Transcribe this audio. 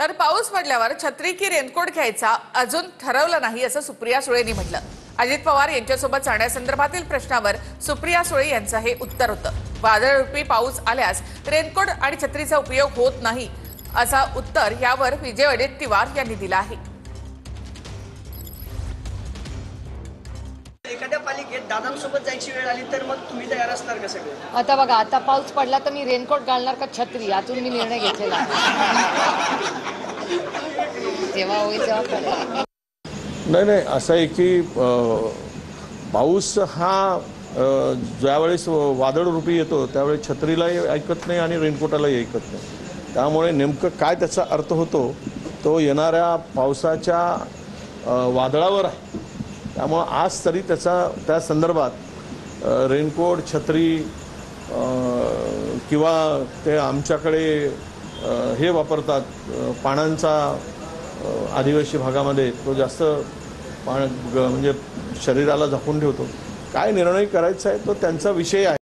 तर पाऊस पडल्यावर छत्री की रेनकोट घ्यायचा अजून ठरवलं नाही असं सुप्रिया सुळेंनी म्हटलं। अजित पवार यांच्यासोबत जाण्यासंदर्भातील प्रश्नावर सुप्रिया सुळे यांचं हे उत्तर होतं। वादळरूपी पाऊस आल्यास रेनकोट आणि छत्रीचा उपयोग होत नाही असा उत्तर यावर विजय वडेट्टीवार यांनी दिलं आहे। एखाद्या पालिकेत दादांसोबत जायची वेळ आली तर मग तुम्ही तयार असणार का सगळे? आता बघा, आता पाऊस पडला तर मी रेनकोट घालणार का छत्री, यातून मी निर्णय घेतलेला आहे। जेव्हा होईल तेव्हा कळेल। नाही असं आहे की पाऊस हा ज्यावेळेस वादळरूपी येतो त्यावेळेस छत्रीलाही ऐकत नाही आणि रेनकोटालाही ऐकत नाही। त्यामुळे नेमकं काय त्याचा अर्थ होतो तो येणाऱ्या पावसाच्या वादळावर आहे। त्यामुळे आज तरी त्या संदर्भात रेनकोट छत्री किंवा ते आमच्याकडे हे वापरतात पाण्याचा आदिवासी भागामध्ये तो जास्त म्हणजे शरीराला झाकून ठेवतो। काय निर्णय करायचा आहे तो त्यांचा विषय आहे।